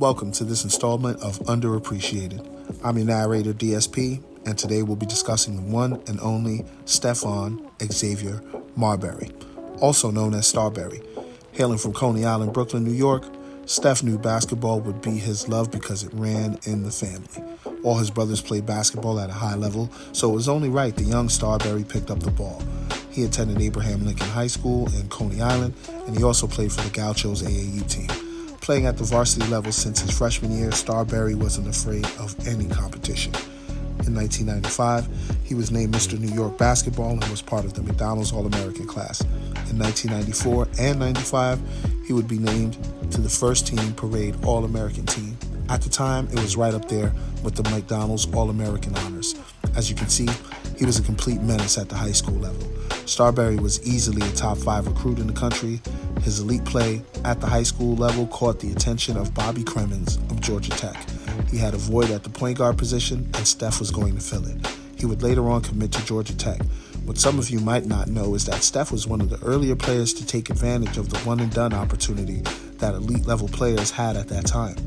Welcome to this installment of Underappreciated. I'm your narrator, DSP, and today we'll be discussing the one and only Stephon Xavier Marbury, also known as Starbury. Hailing from Coney Island, Brooklyn, New York, Steph knew basketball would be his love because it ran in the family. All his brothers played basketball at a high level, so it was only right the young Starbury picked up the ball. He attended Abraham Lincoln High School in Coney Island, and he also played for the Gauchos AAU team. Playing at the varsity level since his freshman year, Starbury wasn't afraid of any competition. In 1995, he was named Mr. New York Basketball and was part of the McDonald's All-American class. In 1994 and 95, he would be named to the first team parade All-American team. At the time, it was right up there with the McDonald's All-American honors. As you can see, he was a complete menace at the high school level. Starbury was easily a top 5 recruit in the country. His elite play at the high school level caught the attention of Bobby Cremins of Georgia Tech. He had a void at the point guard position, and Steph was going to fill it. He would later on commit to Georgia Tech. What some of you might not know is that Steph was one of the earlier players to take advantage of the one-and-done opportunity that elite-level players had at that time.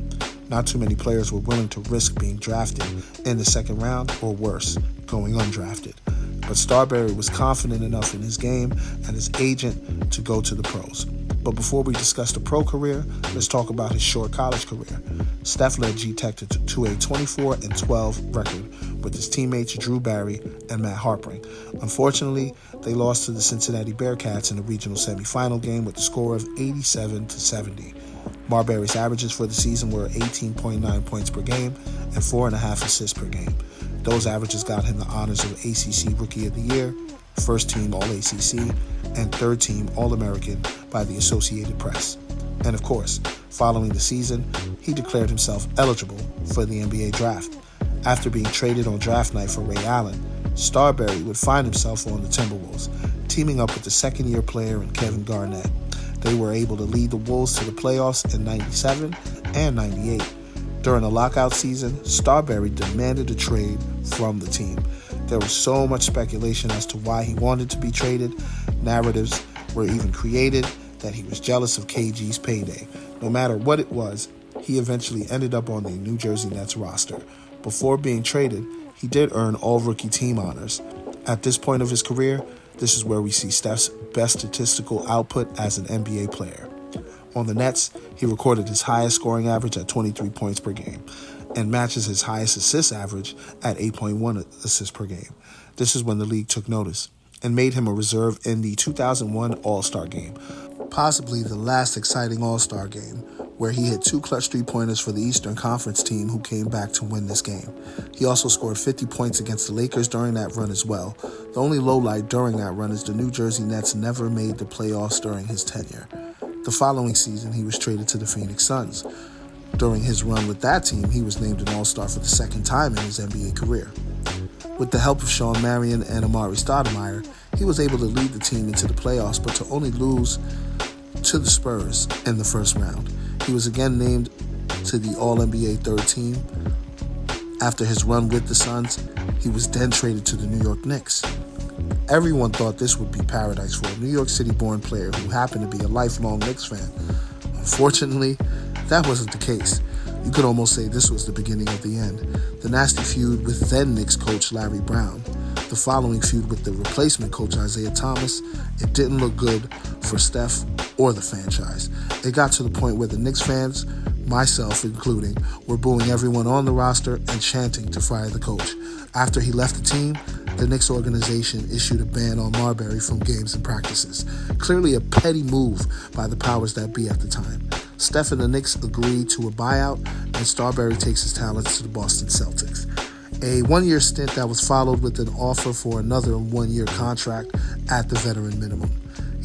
Not too many players were willing to risk being drafted in the second round, or worse, going undrafted. But Starbury was confident enough in his game and his agent to go to the pros. But before we discuss the pro career, let's talk about his short college career. Steph led G-Tech to a 24-12 record with his teammates Drew Barry and Matt Harpring. Unfortunately, they lost to the Cincinnati Bearcats in the regional semifinal game with a score of 87-70. Marbury's averages for the season were 18.9 points per game and 4.5 assists per game. Those averages got him the honors of ACC Rookie of the Year, First Team All-ACC, and Third Team All-American by the Associated Press. And of course, following the season, he declared himself eligible for the NBA draft. After being traded on draft night for Ray Allen, Starbury would find himself on the Timberwolves, teaming up with the second-year player in Kevin Garnett. They were able to lead the Wolves to the playoffs in 97 and 98. During the lockout season, Starbury demanded a trade from the team. There was so much speculation as to why he wanted to be traded. Narratives were even created that he was jealous of KG's payday. No matter what it was, he eventually ended up on the New Jersey Nets roster. Before being traded, he did earn all-rookie team honors. At this point of his career, this is where we see Steph's best statistical output as an NBA player. On the Nets, he recorded his highest scoring average at 23 points per game and matches his highest assist average at 8.1 assists per game. This is when the league took notice and made him a reserve in the 2001 All-Star Game, possibly the last exciting All-Star Game, where he hit 2 clutch three-pointers for the Eastern Conference team who came back to win this game. He also scored 50 points against the Lakers during that run as well. The only lowlight during that run is the New Jersey Nets never made the playoffs during his tenure. The following season, he was traded to the Phoenix Suns. During his run with that team, he was named an All-Star for the second time in his NBA career. With the help of Sean Marion and Amari Stoudemire, he was able to lead the team into the playoffs, but to only lose to the Spurs in the first round. He was again named to the All-NBA third team. After his run with the Suns, he was then traded to the New York Knicks. Everyone thought this would be paradise for a New York City-born player who happened to be a lifelong Knicks fan. Unfortunately, that wasn't the case. You could almost say this was the beginning of the end. The nasty feud with then Knicks coach Larry Brown. The following feud with the replacement coach Isaiah Thomas. It didn't look good for Steph or the franchise. It got to the point where the Knicks fans, myself including, were booing everyone on the roster and chanting to fire the coach. After he left the team, the Knicks organization issued a ban on Marbury from games and practices. Clearly a petty move by the powers that be at the time. Steph and the Knicks agreed to a buyout, and Starbury takes his talents to the Boston Celtics. A one-year stint that was followed with an offer for another one-year contract at the veteran minimum.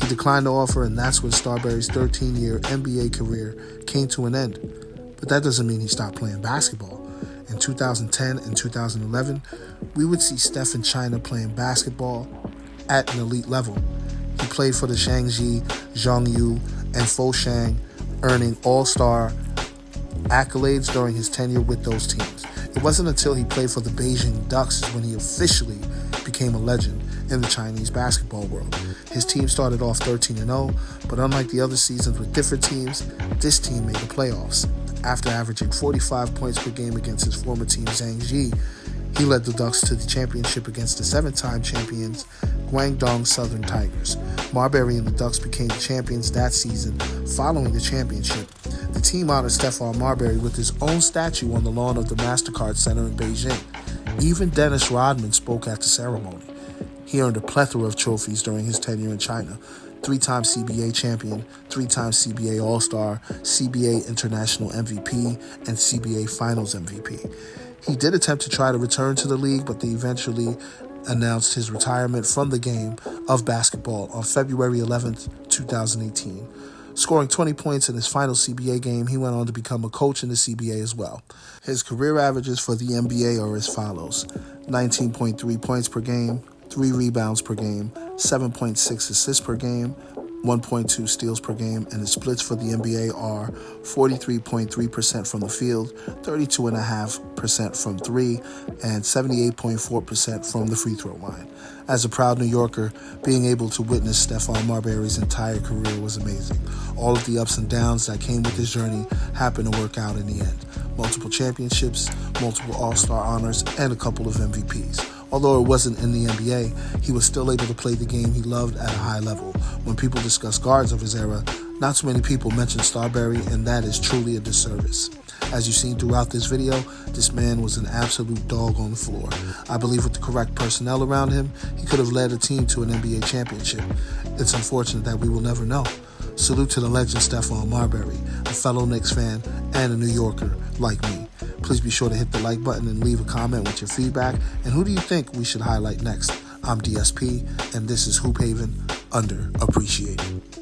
He declined the offer, and that's when Starbury's 13-year NBA career came to an end. But that doesn't mean he stopped playing basketball. In 2010 and 2011, we would see Steph in China playing basketball at an elite level. He played for the Shaanxi, Zhongyu, and Foshan, earning all-star accolades during his tenure with those teams. It wasn't until he played for the Beijing Ducks when he officially became a legend in the Chinese basketball world. His team started off 13-0, but unlike the other seasons with different teams, this team made the playoffs. After averaging 45 points per game against his former team Zhangji, he led the Ducks to the championship against the 7-time champions Guangdong Southern Tigers. Marbury and the Ducks became the champions that season. Following the championship, the team honored Stephon Marbury with his own statue on the lawn of the MasterCard Center in Beijing. Even Dennis Rodman spoke at the ceremony. He earned a plethora of trophies during his tenure in China. 3-time CBA champion, 3-time CBA All-Star, CBA International MVP, and CBA Finals MVP. He did attempt to try to return to the league, but they eventually announced his retirement from the game of basketball on February 11th, 2018. Scoring 20 points in his final CBA game, he went on to become a coach in the CBA as well. His career averages for the NBA are as follows: 19.3 points per game, 3 rebounds per game, 7.6 assists per game, 1.2 steals per game, and his splits for the NBA are 43.3% from the field, 32.5% from 3, and 78.4% from the free throw line. As a proud New Yorker, being able to witness Stephon Marbury's entire career was amazing. All of the ups and downs that came with his journey happened to work out in the end. Multiple championships, multiple All-Star honors, and a couple of MVPs. Although it wasn't in the NBA, he was still able to play the game he loved at a high level. When people discuss guards of his era, not too many people mention Starbury, and that is truly a disservice. As you've seen throughout this video, this man was an absolute dog on the floor. I believe with the correct personnel around him, he could have led a team to an NBA championship. It's unfortunate that we will never know. Salute to the legend Stephon Marbury, a fellow Knicks fan and a New Yorker like me. Please be sure to hit the like button and leave a comment with your feedback. And who do you think we should highlight next? I'm DSP, and this is Hoop Haven Underappreciated.